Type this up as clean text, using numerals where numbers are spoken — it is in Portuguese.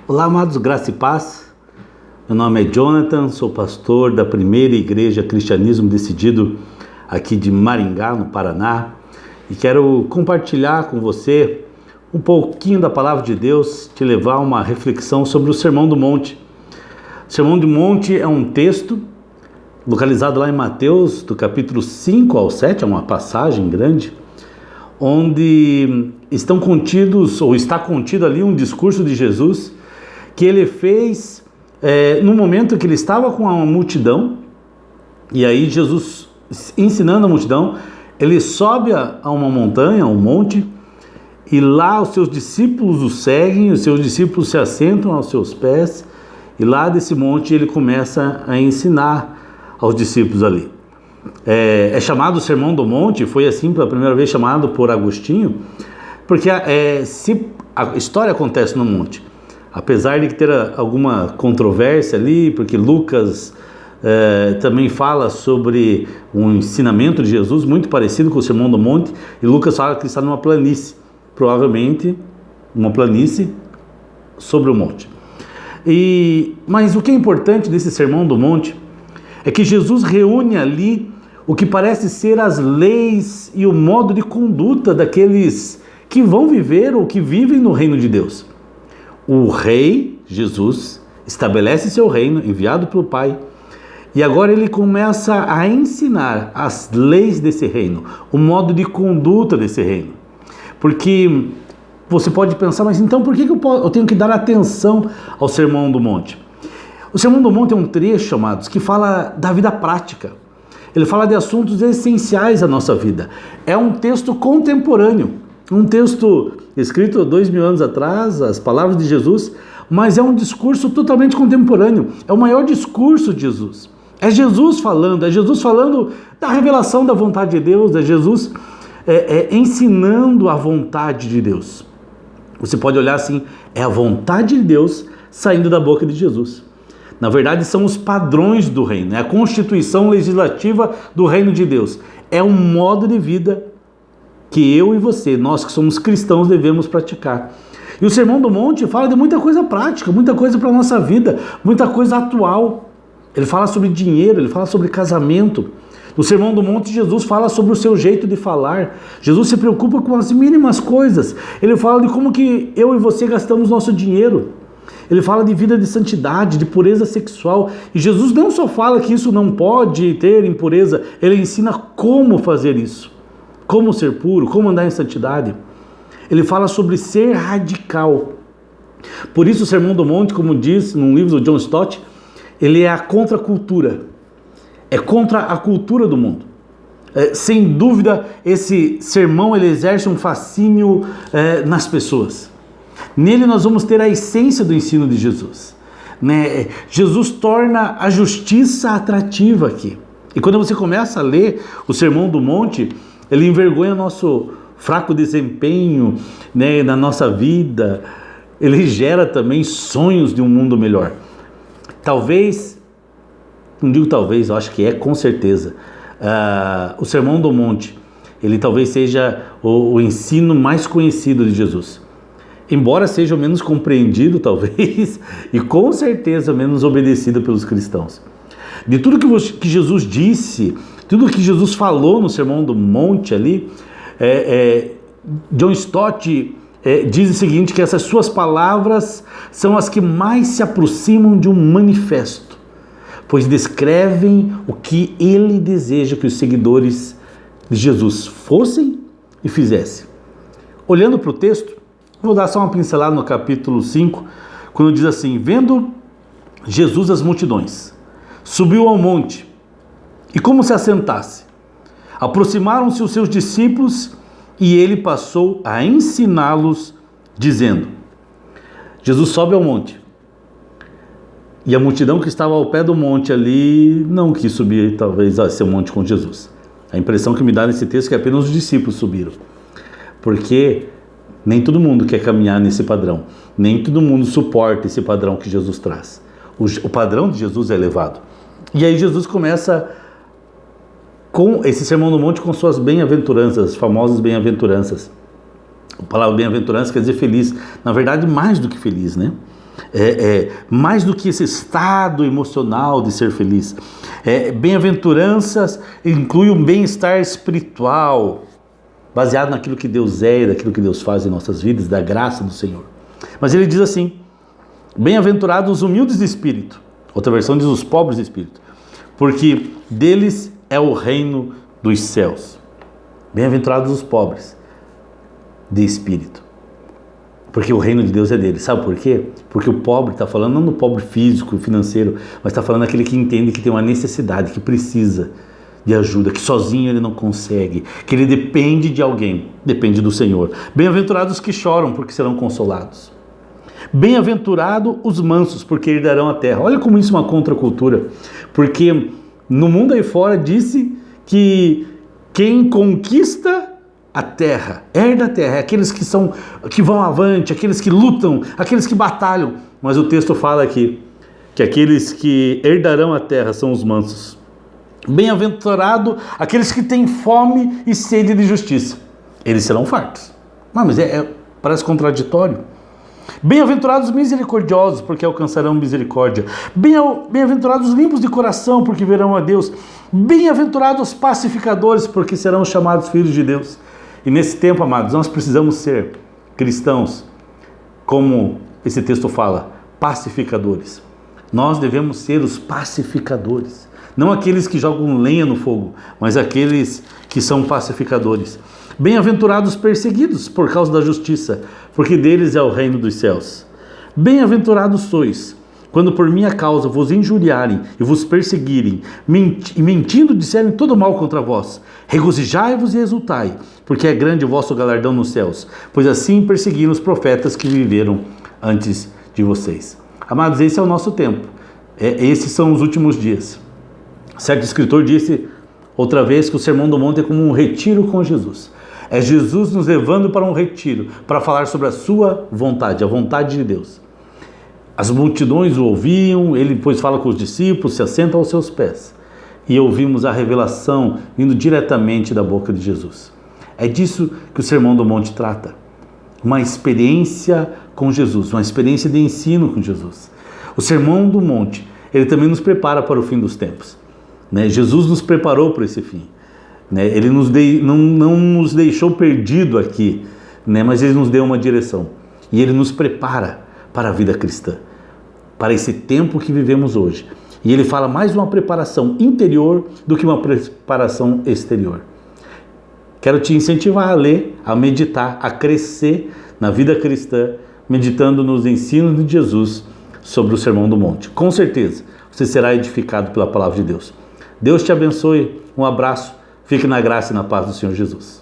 Olá, amados, graça e paz. Meu nome é Jonathan, sou pastor da primeira igreja Cristianismo Decidido aqui de Maringá, no Paraná, e quero compartilhar com você um pouquinho da palavra de Deus, te levar a uma reflexão sobre o Sermão do Monte. O Sermão do Monte é um texto localizado lá em Mateus, do capítulo 5 ao 7, é uma passagem grande, onde está contido ali um discurso de Jesus que ele fez no momento que ele estava com a multidão. E aí Jesus, ensinando a multidão, ele sobe a uma montanha, um monte, e lá os seus discípulos o seguem, os seus discípulos se assentam aos seus pés, e lá desse monte ele começa a ensinar aos discípulos ali. É chamado Sermão do Monte, foi assim pela primeira vez chamado por Agostinho, porque se a história acontece no monte, apesar de ter alguma controvérsia ali, porque Lucas também fala sobre um ensinamento de Jesus muito parecido com o Sermão do Monte, e Lucas fala que está numa planície, provavelmente uma planície sobre o monte. Mas o que é importante desse Sermão do Monte é que Jesus reúne ali o que parece ser as leis e o modo de conduta daqueles que vão viver ou que vivem no reino de Deus. O rei, Jesus, estabelece seu reino, enviado pelo Pai, e agora ele começa a ensinar as leis desse reino, o modo de conduta desse reino. Porque você pode pensar, mas então por que eu tenho que dar atenção ao Sermão do Monte? O Sermão do Monte é um trecho, amados, que fala da vida prática. Ele fala de assuntos essenciais à nossa vida. É um texto contemporâneo, um texto escrito 2000 anos atrás, as palavras de Jesus, mas é um discurso totalmente contemporâneo. É o maior discurso de Jesus. É Jesus falando da revelação da vontade de Deus, é Jesus ensinando a vontade de Deus. Você pode olhar assim, é a vontade de Deus saindo da boca de Jesus. Na verdade, são os padrões do reino, é a constituição legislativa do reino de Deus. É um modo de vida que eu e você, nós que somos cristãos, devemos praticar. E o Sermão do Monte fala de muita coisa prática, muita coisa para a nossa vida, muita coisa atual. Ele fala sobre dinheiro, ele fala sobre casamento. No Sermão do Monte, Jesus fala sobre o seu jeito de falar. Jesus se preocupa com as mínimas coisas. Ele fala de como que eu e você gastamos nosso dinheiro. Ele fala de vida de santidade, de pureza sexual. E Jesus não só fala que isso não pode ter impureza, ele ensina como fazer isso. Como ser puro, como andar em santidade. Ele fala sobre ser radical. Por isso o Sermão do Monte, como diz num livro do John Stott, ele é a contracultura. É contra a cultura do mundo. Sem dúvida, esse sermão ele exerce um fascínio nas pessoas. Nele nós vamos ter a essência do ensino de Jesus. Jesus torna a justiça atrativa aqui. E quando você começa a ler o Sermão do Monte, ele envergonha nosso fraco desempenho na nossa vida. Ele gera também sonhos de um mundo melhor. Talvez, não digo talvez, eu acho que com certeza, o Sermão do Monte, ele talvez seja o ensino mais conhecido de Jesus. Embora seja o menos compreendido, talvez, e com certeza menos obedecido pelos cristãos. De tudo que Jesus disse, tudo que Jesus falou no Sermão do Monte ali, John Stott diz o seguinte, que essas suas palavras são as que mais se aproximam de um manifesto, pois descrevem o que ele deseja que os seguidores de Jesus fossem e fizessem. Olhando para o texto, vou dar só uma pincelada no capítulo 5, quando diz assim: vendo Jesus as multidões, subiu ao monte, e como se assentasse, aproximaram-se os seus discípulos, e ele passou a ensiná-los, dizendo. Jesus sobe ao monte, e a multidão que estava ao pé do monte ali, não quis subir talvez a esse monte com Jesus. A impressão que me dá nesse texto é que apenas os discípulos subiram, porque nem todo mundo quer caminhar nesse padrão. Nem todo mundo suporta esse padrão que Jesus traz. O padrão de Jesus é elevado. E aí Jesus começa com esse Sermão do Monte com suas bem-aventuranças, as famosas bem-aventuranças. A palavra bem-aventurança quer dizer feliz. Na verdade, mais do que feliz, né? mais do que esse estado emocional de ser feliz. Bem-aventuranças inclui um bem-estar espiritual, baseado naquilo que Deus é e daquilo que Deus faz em nossas vidas, da graça do Senhor. Mas ele diz assim: bem-aventurados os humildes de espírito. Outra versão diz os pobres de espírito, porque deles é o reino dos céus. Bem-aventurados os pobres de espírito, porque o reino de Deus é deles. Sabe por quê? Porque o pobre está falando não do pobre físico, financeiro, mas está falando daquele que entende que tem uma necessidade, que precisa de ajuda, que sozinho ele não consegue, que ele depende de alguém, depende do Senhor. Bem-aventurados que choram, porque serão consolados. Bem-aventurados os mansos, porque herdarão a terra. Olha como isso é uma contracultura, porque no mundo aí fora disse que quem conquista a terra, herda a terra, é aqueles que vão avante, aqueles que lutam, aqueles que batalham. Mas o texto fala aqui que aqueles que herdarão a terra são os mansos. Bem-aventurado aqueles que têm fome e sede de justiça, eles serão fartos. Mas parece contraditório. Bem-aventurados misericordiosos, porque alcançarão misericórdia. Bem-aventurados limpos de coração, porque verão a Deus. Bem-aventurados pacificadores, porque serão chamados filhos de Deus. E nesse tempo, amados, nós precisamos ser cristãos, como esse texto fala, pacificadores. Nós devemos ser os pacificadores. Não aqueles que jogam lenha no fogo, mas aqueles que são pacificadores. Bem-aventurados perseguidos por causa da justiça, porque deles é o reino dos céus. Bem-aventurados sois, quando por minha causa vos injuriarem e vos perseguirem, e mentindo disserem todo mal contra vós. Regozijai-vos e exultai, porque é grande o vosso galardão nos céus, pois assim perseguiram os profetas que viveram antes de vocês. Amados, esse é o nosso tempo. Esses são os últimos dias. Certo escritor disse outra vez que o Sermão do Monte é como um retiro com Jesus. É Jesus nos levando para um retiro, para falar sobre a sua vontade, a vontade de Deus. As multidões o ouviam, ele depois fala com os discípulos, se assenta aos seus pés. E ouvimos a revelação vindo diretamente da boca de Jesus. É disso que o Sermão do Monte trata. Uma experiência com Jesus, uma experiência de ensino com Jesus. O Sermão do Monte, ele também nos prepara para o fim dos tempos. Jesus nos preparou para esse fim. Ele não nos deixou perdido aqui, mas ele nos deu uma direção. E ele nos prepara para a vida cristã, para esse tempo que vivemos hoje. E ele fala mais uma preparação interior do que uma preparação exterior. Quero te incentivar a ler, a meditar, a crescer na vida cristã, meditando nos ensinos de Jesus sobre o Sermão do Monte. Com certeza, você será edificado pela palavra de Deus. Deus te abençoe, um abraço, fique na graça e na paz do Senhor Jesus.